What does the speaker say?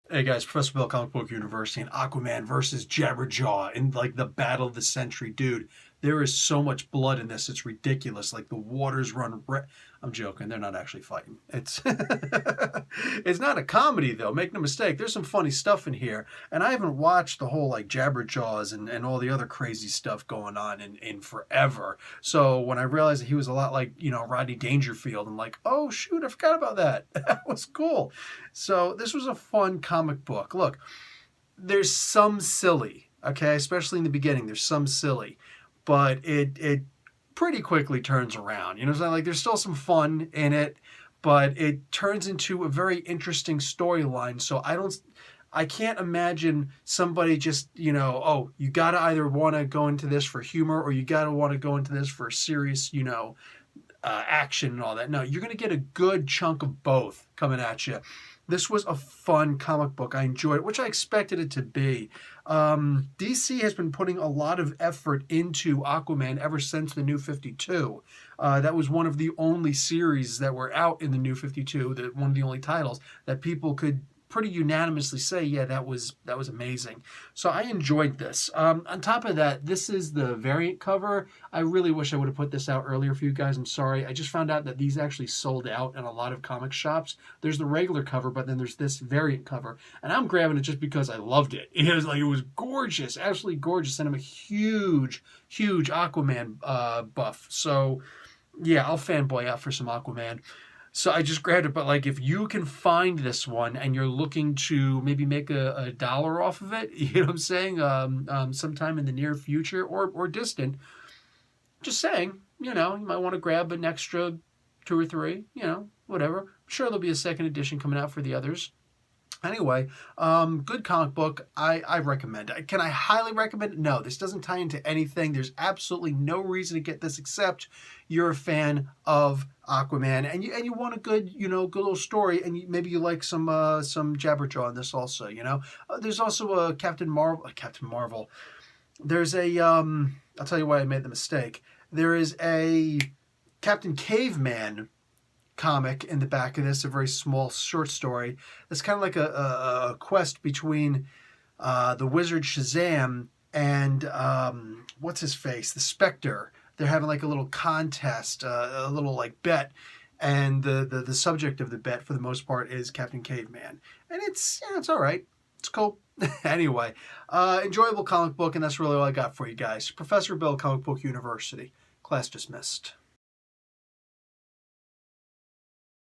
Hey guys, Professor Bill, Comic Book University, and Aquaman versus Jabberjaw in like the battle of the century, dude. There is so much blood in this; it's ridiculous. Like the waters run. I'm joking. They're not actually fighting. It's it's not a comedy though. Make no mistake. There's some funny stuff in here, and I haven't watched the whole like Jabberjaws and all the other crazy stuff going on in forever. So when I realized that he was a lot like Rodney Dangerfield, I'm like, oh shoot, I forgot about that. That was cool. So this was a fun comic book. Look, there's some silly, okay, especially in the beginning. There's some silly, but it pretty quickly turns around. You know what I'm saying? Like there's still some fun in it, but it turns into a very interesting storyline. So I can't imagine somebody just, oh, you got to either want to go into this for humor or you got to want to go into this for serious, action and all that. No, you're going to get a good chunk of both coming at you. This was a fun comic book. I enjoyed it, which I expected it to be. DC has been putting a lot of effort into Aquaman ever since the New 52. That was one of the only series that were out in the New 52, one of the only titles that people could pretty unanimously say, yeah, that was amazing. So I enjoyed this. On top of that, this is the variant cover. I really wish I would have put this out earlier for you guys. I'm sorry. I just found out that these actually sold out in a lot of comic shops. There's the regular cover, but then there's this variant cover. And I'm grabbing it just because I loved it. It was gorgeous, absolutely gorgeous. And I'm a huge, huge Aquaman buff. So yeah, I'll fanboy out for some Aquaman. So I just grabbed it, but like if you can find this one and you're looking to maybe make a dollar off of it, you know what I'm saying, sometime in the near future or distant, just saying, you might want to grab an extra two or three, whatever. I'm sure there'll be a second edition coming out for the others. Anyway, good comic book. I recommend it. Can I highly recommend it? No, this doesn't tie into anything. There's absolutely no reason to get this except you're a fan of Aquaman and you want a good good little story, and maybe you like some Jabberjaw in this also. There's also a Captain Marvel. There's a I'll tell you why I made the mistake. There is a Captain Caveman comic in the back of this, a very small short story. It's kind of like a quest between the wizard Shazam and what's his face, the Spectre. They're having like a little contest, a little like bet, and the subject of the bet for the most part is Captain Caveman, and it's all right. It's cool. Anyway, enjoyable comic book, and that's really all I got for you guys. Professor Bill, Comic Book University. Class dismissed.